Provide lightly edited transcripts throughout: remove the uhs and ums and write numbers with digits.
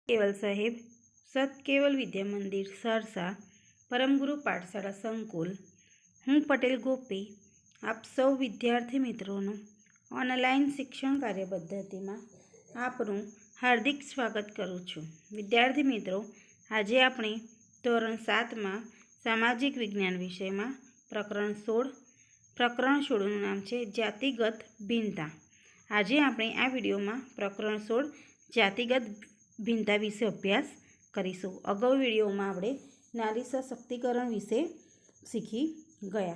केवल साहेब सत केवल विद्या मंदिर सरसा परमगुरु पाठशाला संकुल हूँ पटेल गोपी आप सौ विद्यार्थी मित्रों ऑनलाइन शिक्षण कार्य पद्धति में आपनु हार्दिक स्वागत करूँ छूँ। विद्यार्थी मित्रों, आज आपणे धोरण 7 में सामाजिक विज्ञान विषय में प्रकरण 16 नाम है जातिगत भिन्नता। आज आपणे आ विडियो में प्रकरण 16 जातिगत भिन्नता विषे अभ्यास करीशुं। अगाऊ विडियो में आपणे नारी सशक्तिकरण विषे शीखी गया।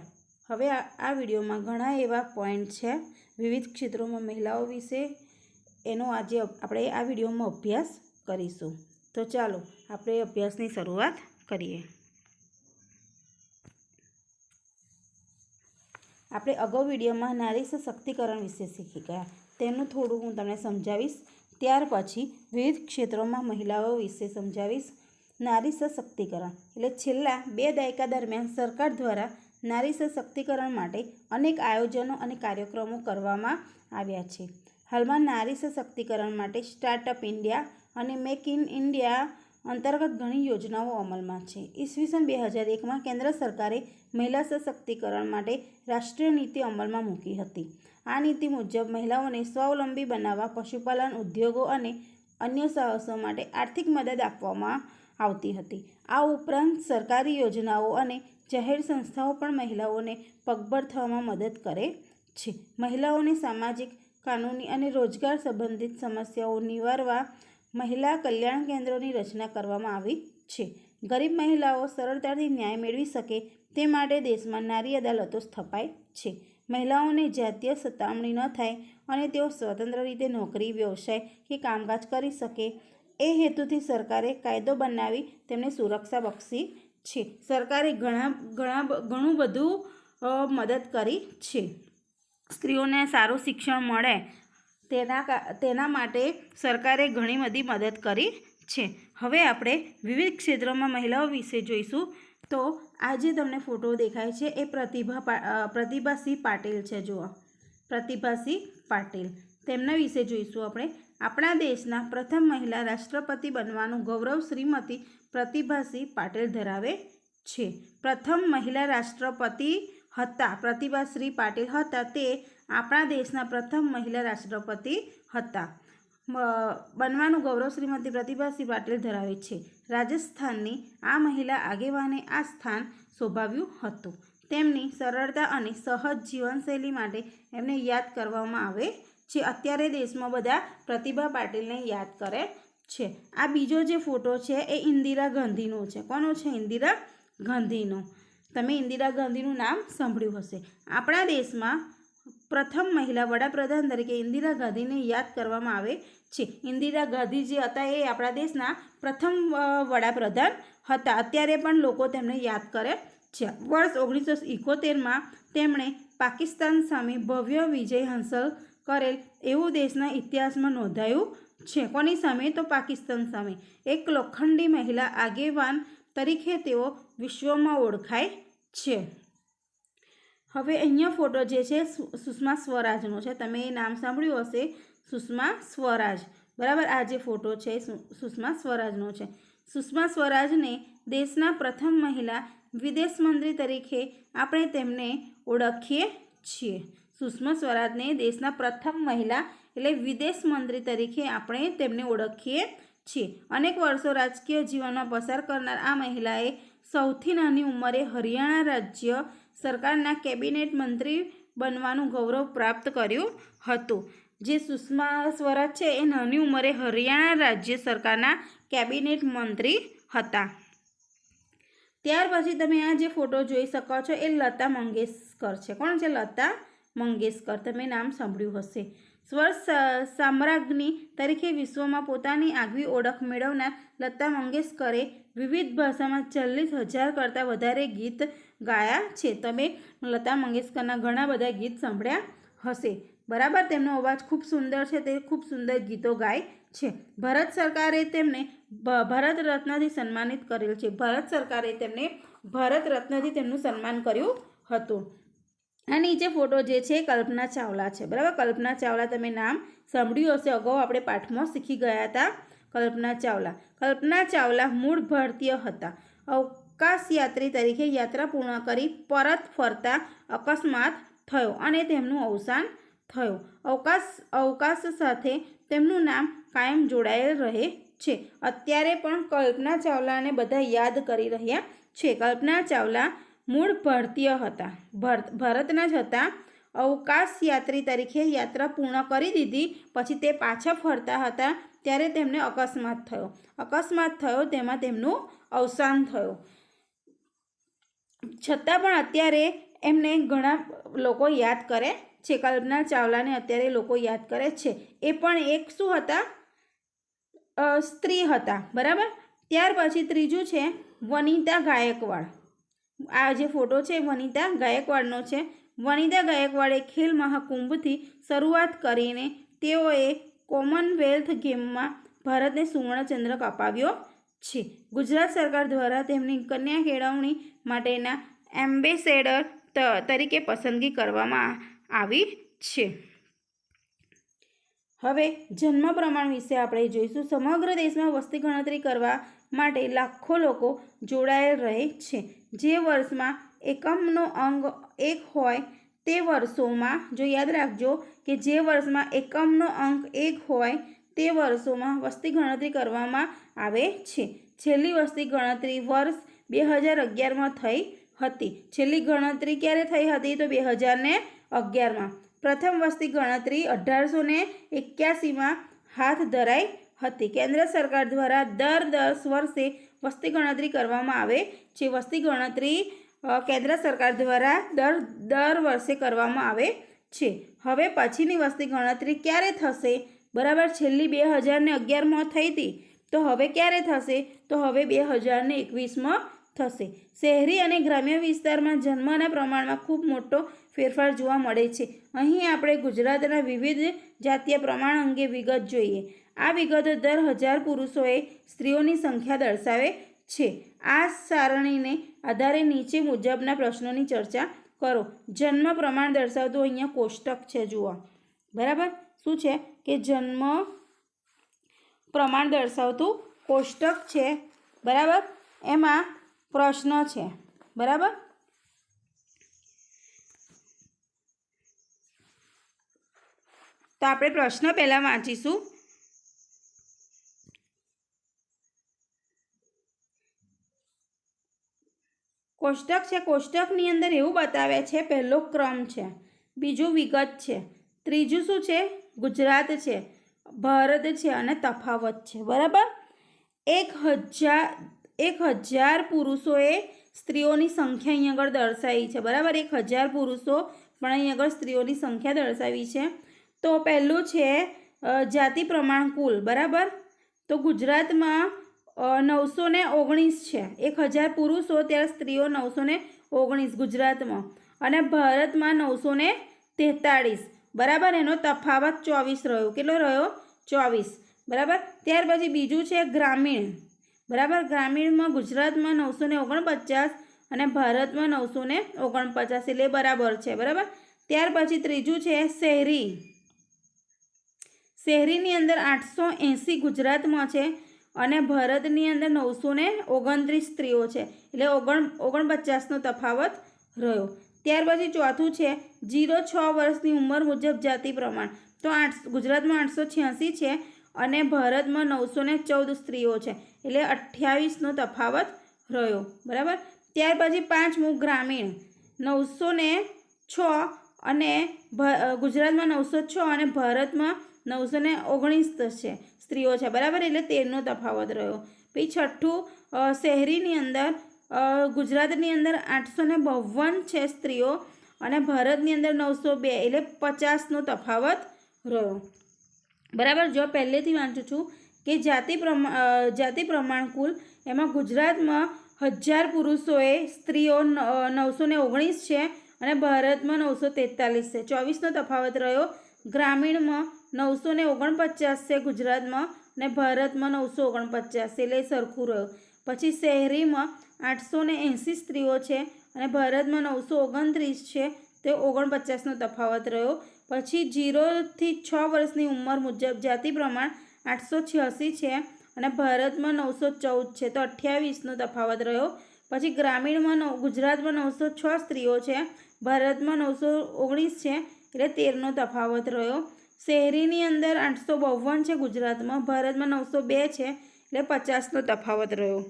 हवे आ विडियो में घणा एवा पॉइंट है विविध क्षेत्रों में महिलाओं विषे एनो आज आपणे आ विडियो में अभ्यास करीशुं। तो चालो आपणे अभ्यासनी शरूआत करीए। आपणे अगाऊ विडियो में नारी सशक्तिकरण विषे शीखी गया, तेनुं थोड़ुं हूँ तमने समजावीश। त्यार पछी विविध क्षेत्रों में महिलाओं विषे समजावीश। नारी सशक्तिकरण एटले छेल्ला 2 दायका दरमियान सरकार द्वारा नारी सशक्तिकरण माटे अनेक आयोजनों और कार्यक्रमों करवामां आव्या छे। हालमां नारी सशक्तिकरण माटे स्टार्टअप इंडिया और मेक इन इंडिया अंतर्गत घणी योजनाओं अमल में है। ईस्वीसन 2001 में केंद्र सरकारे महिला सशक्तिकरण माटे राष्ट्रीय नीति अमल में मूकी हती। आ नीति मुजब महिलाओने स्वावलंबी बनावा पशुपालन उद्योगों और अन्य साहसों माटे आर्थिक मदद आपवामां आवती हती। आ उपरांत सरकारी योजनाओं और जाहेर संस्थाओं पण महिलाओने पगभर थवामां मदद करे छे। महिलाओने सामाजिक, कानूनी और रोजगार संबंधित समस्याओं निवारवा महिला कल्याण केन्द्रों रचना करवामां आवी छे। गरीब महिलाओं सरलताथी न्याय मेळवी सके ते माटे देशमां नारी अदालतो स्थापाय छे। महिलाओने जातीय सतामणी न थाय अने तेओ स्वतंत्र रीते नौकरी, व्यवसाय के कामकाज करी सके ए हेतुथी सरकारे कायदो बनावी तेमने सुरक्षा बक्षी छे। सरकारे घणुं बधुं मदद करी छे। स्त्रीओने सारुं शिक्षण मळे तेना माटे सरकारे घणी बधी मदद करी छे। हवे आपणे विविध क्षेत्रों में महिलाओं विषे जोईशुं। तो आज तमने फोटो देखाय छे ए प्रतिभा सिंह पाटिल छे। जुओ, प्रतिभा सिंह पाटिल तेमना विषे जोईशुं आपणे। आपणा देशना प्रथम महिला राष्ट्रपति बनवानुं गौरव श्रीमती प्रतिभा सिंह पाटिल धरावे छे। प्रथम महिला राष्ट्रपति हता प्रतिभा श्री पाटिल हता ते आपणा देशना प्रथम महिला राष्ट्रपति हता। बनवानुं गौरव श्रीमती प्रतिभा सिंह पाटिल धरावे छे। राजस्थाननी आ महिला आगेवाने आ स्थान शोभाव्युं हतुं। तेमनी सरलता अने सहज जीवनशैली माटे एमने याद करवामां आवे छे। अत्यारे देशमां बधा प्रतिभा पाटिलने याद करे छे। आ बीजो जे फोटो छे ए इंदिरा गांधीनो छे। कोनो छे? इंदिरा गांधीनो। तमे इंदिरा गांधीनुं नाम सांभळ्युं हशे। आपणा देशमां प्रथम महिला वडाप्रधान तरीके इंदिरा गांधी ने याद करवामां आवे छे। इंदिरा गांधी जे हता ए आपणा देशना प्रथम वडाप्रधान हता। अत्यारे पण लोको तेमने याद करे छे। वर्ष 1971 में तेमणे पाकिस्तान सामे भव्य विजय हांसल करेल एवुं देशना इतिहास में नोंधायुं छे। कोनी सामे? तो पाकिस्तान सामे। एक लोखंडी महिला आगेवान तरीके तेओ विश्वमां ओळखाय छे। हवे अहींया फोटो जे छे सुषमा स्वराजनो छे। तमे नाम सांभळ्युं हशे, सुषमा स्वराज। बराबर, आ जे फोटो छे सुषमा स्वराजनो छे। सुषमा स्वराज ने देशना प्रथम महिला विदेश मंत्री तरीके आपणे तेमने ओळखीए छीए। सुषमा स्वराज ने देशना प्रथम महिला एटले विदेश मंत्री तरीके आपणे तेमने ओळखीए छीए। अनेक वर्षो राजकीय जीवनमां पसार करनार आ महिलाए सौथी नानी उंमरे हरियाणा राज्य सरकारना केबिनेट मंत्री बनवानुं गौरव प्राप्त कर्युं हतुं। जे सुषमा स्वराज छे ए नानी उंमरे हरियाणा राज्य सरकारना केबिनेट मंत्री हता। त्यार पछी तमे आ जे फोटो जोई शको छो ए लता मंगेशकर छे। कोण छे? लता मंगेशकर। तमे नाम सांभळ्युं हशे। स्वर साम्राज्ञी तरीके विश्वमां पोतानी आगवी ओळख मेळवनार लता मंगेशकरे विविध भाषामां 40,000 करता वधारे गीत गाया छे। तमे लता मंगेशकरना घणा बधा गीत सांभळ्या हशे। बराबर, तेमनो अवाज खूब सुंदर छे। ते खूब सुंदर गीतो गाय छे। भारत सरकारे तेमने भारत रत्नथी सन्मानित करेल छे। भारत सरकारे तेमने भारत रत्नथी तेमनुं सन्मान कर्युं हतुं। आ नीचे फोटो जे छे कल्पना चावला छे। बराबर, कल्पना चावला तमे नाम सांभळ्युं हशे। अगाऊ आपणे पाठमां शीखी गया हता। કલ્પના ચાવલા મૂળ ભારતીય હતા. અવકાશયાત્રી તરીકે યાત્રા પૂર્ણ કરી પરત ફરતા અકસ્માત થયો અને તેમનું અવસાન થયું. અવકાશ સાથે તેમનું નામ કાયમ જોડાયેલ રહે છે. અત્યારે પણ કલ્પના ચાવલાને બધા યાદ કરી રહ્યા છે. કલ્પના ચાવલા મૂળ ભારતીય હતા, ભારતના જ હતા. અવકાશયાત્રી તરીકે યાત્રા પૂર્ણ કરી દીધી પછી તે પાછા ફરતા હતા ત્યારે તેમને અકસ્માત થયો. તેમાં તેમનું અવસાન થયું. છતાં પણ અત્યારે એમને ઘણા લોકો યાદ કરે છે. કલ્પના ચાવલાને અત્યારે લોકો યાદ કરે છે. એ પણ એક શું હતા? સ્ત્રી હતા. બરાબર. ત્યાર પછી ત્રીજું છે વનિતા ગાયકવાડ. આ જે ફોટો છે વનિતા ગાયકવાડનો છે. વનિતા ગાયકવાડે ખેલ મહાકુંભથી શરૂઆત કરીને તેઓએ કોમનવેલ્થ ગેમમાં ભારતને સુવર્ણચંદ્રક અપાવ્યો છે. ગુજરાત સરકાર દ્વારા તેમની કન્યા કેળવણી માટેના એમ્બેસેડર તરીકે પસંદગી કરવામાં આવી છે. હવે જન્મ પ્રમાણ વિશે આપણે જોઈશું. સમગ્ર દેશમાં વસ્તી ગણતરી કરવા માટે લાખો લોકો જોડાયેલ રહે છે. જે વર્ષમાં એકમનો અંક 1 હોય તે વર્ષોમાં, જો યાદ રાખજો કે જે વર્ષમાં એકમનો અંક 1 હોય તે વર્ષોમાં વસ્તી ગણતરી કરવામાં આવે છે. છેલ્લી વસ્તી ગણતરી વર્ષ 2011માં થઈ હતી. છેલ્લી ગણતરી ક્યારે થઈ હતી? તો 2011માં. પ્રથમ વસ્તી ગણતરી 1881માં હાથ ધરાઈ હતી. કેન્દ્ર સરકાર દ્વારા દર 10 વર્ષે વસ્તી ગણતરી કરવામાં આવે છે. વસ્તી ગણતરી કેન્દ્ર સરકાર દ્વારા દર વર્ષે કરવામાં આવે છે. હવે પછીની વસ્તી ગણતરી ક્યારે થશે? બરાબર. છેલ્લી 2011માં થઈ હતી, તો હવે ક્યારે થશે? તો હવે 2021માં થશે. શહેરી અને ગ્રામ્ય વિસ્તારમાં જન્મના પ્રમાણમાં ખૂબ મોટો ફેરફાર જોવા મળે છે. અહીં આપણે ગુજરાતના વિવિધ જાતીય પ્રમાણ અંગે વિગત જોઈએ. આ વિગતો દર 1000 પુરુષોએ સ્ત્રીઓની સંખ્યા દર્શાવે છે. આ સારણીને આધારે નીચે મુજબના પ્રશ્નોની ચર્ચા કરો. જન્મ પ્રમાણ દર્શાવતું અહીંયા કોષ્ટક છે, જુઓ. બરાબર. શું છે કે જન્મ પ્રમાણ દર્શાવતું કોષ્ટક છે. બરાબર. એમાં પ્રશ્ન છે. બરાબર. તો આપણે પ્રશ્ન પહેલાં વાંચીશું. કોષ્ટક છે. કોષ્ટકની અંદર એવું બતાવે છે, પહેલો ક્રમ છે, બીજું વિગત છે, ત્રીજું શું છે? ગુજરાત છે, ભારત છે અને તફાવત છે. બરાબર. 1000 પુરુષોએ સ્ત્રીઓની સંખ્યા અહીં આગળ દર્શાવી છે. બરાબર. 1000 પુરુષો પણ અહીં આગળ સ્ત્રીઓની સંખ્યા દર્શાવી છે. તો પહેલું છે જાતિ પ્રમાણ કુલ. બરાબર. તો ગુજરાતમાં 919 છે. 1000 પુરુષો ત્યારે સ્ત્રીઓ 919 ગુજરાતમાં, અને ભારતમાં 943. બરાબર. એનો તફાવત 24 રહ્યો. કેટલો રહ્યો? 24. બરાબર. ત્યાર પછી બીજું છે ગ્રામીણ. બરાબર. ગ્રામીણમાં ગુજરાતમાં 949 અને ભારતમાં 949, એટલે બરાબર છે. બરાબર. ત્યાર પછી ત્રીજું છે શહેરી. શહેરીની અંદર 880 ગુજરાતમાં છે અને ભારતની અંદર 929 સ્ત્રીઓ છે, એટલે 49નો તફાવત રહ્યો. ત્યાર પછી ચોથું છે 0-6 વર્ષની ઉંમર મુજબ જાતિ પ્રમાણ. તો ગુજરાતમાં 886 છે અને ભારતમાં 914 સ્ત્રીઓ છે, એટલે 28નો તફાવત રહ્યો. બરાબર. ત્યાર પછી પાંચમું ગ્રામીણ. 906 અને ગુજરાતમાં 906 અને ભારતમાં 919 છે સ્ત્રીઓ છે. બરાબર. એટલે 13નો તફાવત રહ્યો. પછી છઠ્ઠું શહેરીની અંદર ગુજરાતની અંદર 852 છે સ્ત્રીઓ અને ભારતની અંદર 902, એટલે 50નો તફાવત રહ્યો. બરાબર. જો પહેલેથી વાંચું છું કે જાતિ પ્રમાણ કુલ, એમાં ગુજરાતમાં 1000 પુરુષોએ સ્ત્રીઓ 919 છે અને ભારતમાં 943 છે, 24નો તફાવત રહ્યો. ગ્રામીણમાં 949 છે ગુજરાતમાં અને ભારતમાં 949, એટલે સરખું રહ્યું. પછી શહેરીમાં 880 સ્ત્રીઓ છે અને ભારતમાં 929 છે, તે 49નો તફાવત રહ્યો. પછી 0-6 વર્ષની ઉંમર મુજબ જાતિ પ્રમાણ 886 છે અને ભારતમાં 914 છે, તો 28નો તફાવત રહ્યો. પછી ગ્રામીણમાં ગુજરાતમાં 906 સ્ત્રીઓ છે, ભારતમાં 919 છે, એટલે 13નો તફાવત રહ્યો. શહેરીની અંદર 852 છે ગુજરાતમાં, ભારતમાં 902 છે, એટલે 50નો તફાવત રહ્યો.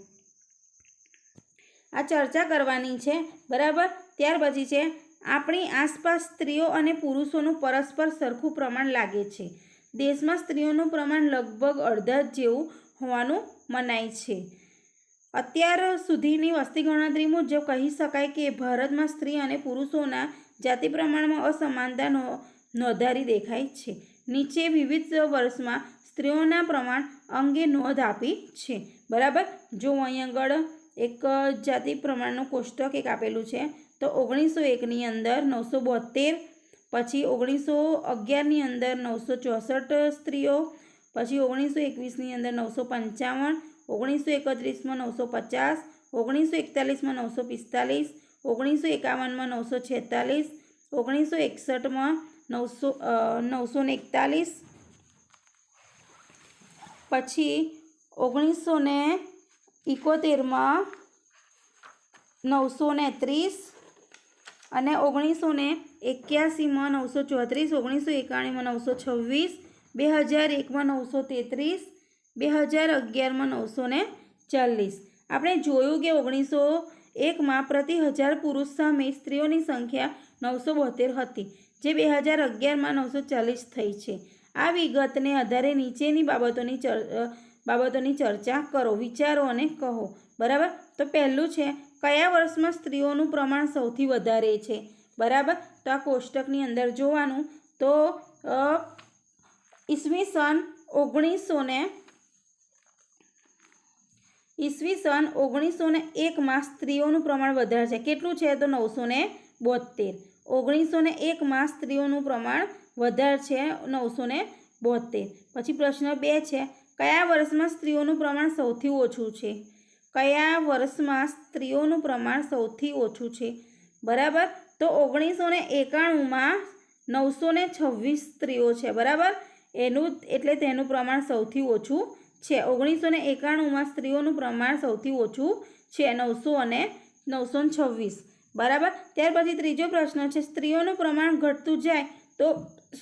આ ચર્ચા કરવાની છે, બરાબર. ત્યાર પછી છે આપણી આસપાસ સ્ત્રીઓ અને પુરુષોનું પરસ્પર સરખું પ્રમાણ લાગે છે. દેશમાં સ્ત્રીઓનું પ્રમાણ લગભગ અડધા જેવું હોવાનું મનાય છે. અત્યાર સુધીની વસ્તી ગણતરી મુજબ કહી શકાય કે ભારતમાં સ્ત્રી અને પુરુષોના જાતિ પ્રમાણમાં અસમાનતા નોંધારી દેખાય છે. નીચે વિવિધ વર્ષમાં સ્ત્રીઓના પ્રમાણ અંગે નોંધ આપી છે, બરાબર. જો અહીં આગળ એક જાતિ પ્રમાણનું કોષ્ટક એક આપેલું છે, તો 1901ની અંદર 972, પછી 1911ની અંદર 964 સ્ત્રીઓ, પછી 1921ની અંદર 955, 1931માં 950, 1941માં 945, 1951માં 946, 1961માં 941, પછી 1971માં 930 અને 1981માં 934, 1991માં 926, 2001માં 933, 2011માં 940. આપણે જોયું કે 1901માં પ્રતિ 1000 પુરુષ સામે સ્ત્રીઓની સંખ્યા 972 હતી, જે 2011માં 940 થઈ છે. આ વિગતને આધારે નીચેની બાબતોની ચર્ચા કરો, વિચારો અને કહો, બરાબર. તો પહેલું છે કયા વર્ષમાં સ્ત્રીઓનું પ્રમાણ સૌથી વધારે છે, બરાબર. તો આ કોષ્ટકની અંદર જોવાનું, તો ઈસવીસન 1901માં સ્ત્રીઓનું પ્રમાણ વધારે છે. કેટલું છે? તો 972. 1901માં સ્ત્રીઓનું પ્રમાણ વધારે છે 972. પછી પ્રશ્ન 2 છે કયા વર્ષમાં સ્ત્રીઓનું પ્રમાણ સૌથી ઓછું છે? કયા વર્ષમાં સ્ત્રીઓનું પ્રમાણ સૌથી ઓછું છે, બરાબર. તો 1991માં 926 સ્ત્રીઓ છે, બરાબર. એટલે તેનું પ્રમાણ સૌથી ઓછું છે. 1991માં સ્ત્રીઓનું પ્રમાણ સૌથી ઓછું છે 926, બરાબર. ત્યાર પછી ત્રીજો પ્રશ્ન છે સ્ત્રીઓનું પ્રમાણ ઘટતું જાય તો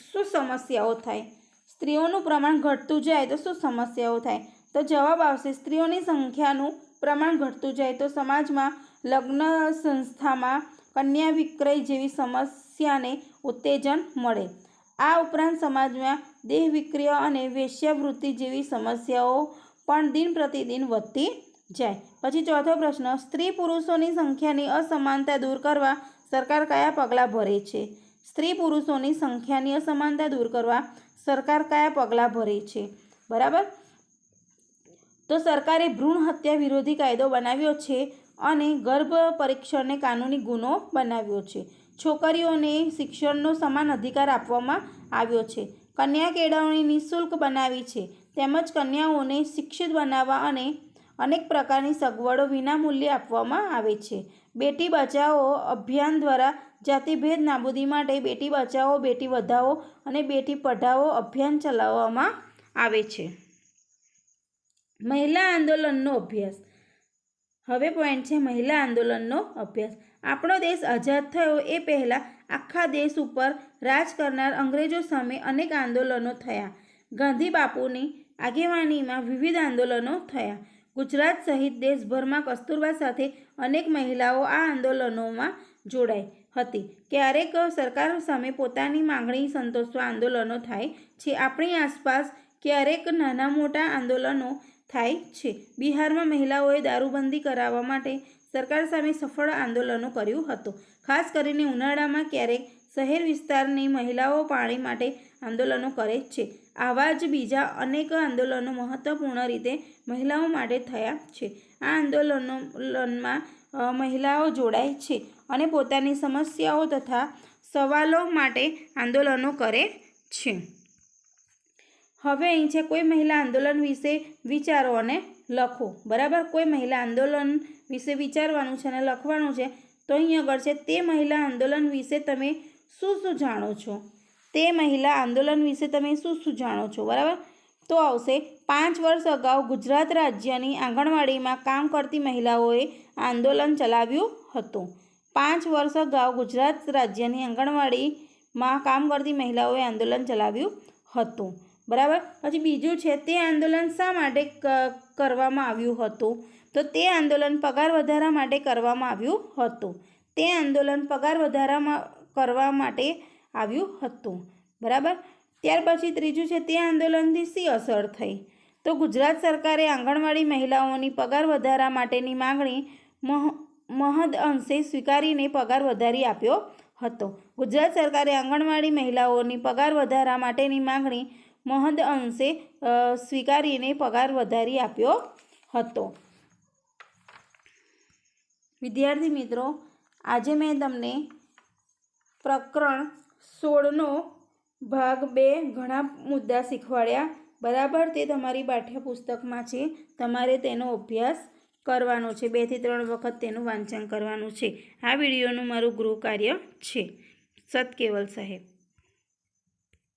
શું સમસ્યાઓ થાય? સ્ત્રીઓનું પ્રમાણ ઘટતું જાય તો શું સમસ્યાઓ થાય? તો જવાબ આવશે સ્ત્રીઓની સંખ્યાનું પ્રમાણ ઘટતું જાય તો સમાજમાં લગ્ન સંસ્થામાં કન્યા વિક્રય જેવી સમસ્યાને ઉત્તેજન મળે. આ ઉપરાંત સમાજમાં દેહ વિક્રય અને વેશ્યાવૃત્તિ જેવી સમસ્યાઓ પણ દિન પ્રતિદિન વધતી જાય. પછી ચોથો પ્રશ્ન સ્ત્રી પુરુષોની સંખ્યાની અસમાનતા દૂર કરવા સરકાર કયા પગલાં ભરે છે? સ્ત્રી પુરુષોની સંખ્યાની અસમાનતા દૂર કરવા સરકાર કયા પગલાં ભરે છે, બરાબર. તો સરકારે ભ્રૂણ હત્યા વિરોધી કાયદો બનાવ્યો છે અને ગર્ભ પરીક્ષણને કાનૂની ગુનો બનાવ્યો છે. છોકરીઓને શિક્ષણનો સમાન અધિકાર આપવામાં આવ્યો છે. કન્યા કેળવણી નિઃશુલ્ક બનાવી છે, તેમજ કન્યાઓને શિક્ષિત બનાવવા અને અનેક પ્રકારની સગવડો વિનામૂલ્યે આપવામાં આવે છે. બેટી બચાવો અભિયાન દ્વારા જાતિભેદ નાબૂદી માટે બેટી બચાવો, બેટી વધાવો અને બેટી પઢાઓ અભિયાન ચલાવવામાં આવે છે. મહિલા આંદોલનનો અભ્યાસ. હવે પોઈન્ટ છે મહિલા આંદોલનનો અભ્યાસ. આપણો દેશ આઝાદ થયો એ પહેલાં આખા દેશ ઉપર રાજ કરનાર અંગ્રેજો સામે અનેક આંદોલનો થયા. ગાંધી બાપુની આગેવાનીમાં વિવિધ આંદોલનો થયા. ગુજરાત સહિત દેશભરમાં કસ્તુરબા સાથે અનેક મહિલાઓ આ આંદોલનોમાં જોડાઈ હતી. ક્યારેક સરકાર સામે પોતાની માંગણી સંતોષવા આંદોલનો થાય છે. આપણી આસપાસ ક્યારેક નાના મોટા આંદોલનો થાય છે. બિહારમાં મહિલાઓએ દારૂબંધી કરાવવા માટે સરકાર સામે સફળ આંદોલનો કર્યું હતું. ખાસ કરીને ઉનાળામાં ક્યારેક શહેર વિસ્તારની મહિલાઓ પાણી માટે આંદોલનો કરે છે. આવા જ બીજા અનેક આંદોલનો મહત્વપૂર્ણ રીતે મહિલાઓ માટે થયા છે. આ આંદોલનમાં મહિલાઓ જોડાય છે અને પોતાની સમસ્યાઓ તથા સવાલો માટે આંદોલનો કરે છે. હવે અહીં છે કોઈ મહિલા આંદોલન વિશે વિચારો અને લખો, બરાબર. કોઈ મહિલા આંદોલન વિશે વિચારવાનું છે અને લખવાનું છે. તો અહીં આગળ છે તે મહિલા આંદોલન વિશે તમે શું જાણો છો? તે મહિલા આંદોલન વિશે તમે શું જાણો છો, બરાબર. તો આવશે 5 વર્ષ અગાઉ ગુજરાત રાજ્યની આંગણવાડીમાં કામ કરતી મહિલાઓએ આંદોલન ચલાવ્યું હતું. 5 વર્ષ અગાઉ ગુજરાત રાજ્યની આંગણવાડીમાં કામ કરતી મહિલાઓએ આંદોલન ચલાવ્યું હતું. બરાબર. પછી બીજું છે, તે આંદોલન શા માટે કરવામાં આવ્યું હતું? તો તે આંદોલન પગાર વધારા માટે કરવામાં આવ્યું હતું. તે આંદોલન પગાર વધારામાં કરવા માટે આવ્યું હતું. બરાબર. ત્યાર પછી ત્રીજું છે, તે આંદોલનથી શી અસર થઈ? તો ગુજરાત સરકારે આંગણવાડી મહિલાઓની પગાર વધારા માટેની માંગણી મહદ અંશે સ્વીકારીને પગાર વધારી આપ્યો હતો. ગુજરાત સરકારે આંગણવાડી મહિલાઓની પગાર વધારા માટેની માંગણી મહદ અંશે સ્વીકારીને પગાર વધારી આપ્યો હતો. વિદ્યાર્થી મિત્રો, આજે મેં તમને પ્રકરણ 16નો ભાગ 2 ઘણા મુદ્દા શીખવાડ્યા. બરાબર. તે તમારી પાઠ્યપુસ્તકમાં છે. તમારે તેનો અભ્યાસ કરવાનો છે. 2 થી 3 વખત તેનું વાંચન કરવાનું છે. આ વિડીયોનું મારું ગૃહ કાર્ય છે. સત કેવલ સાહેબ.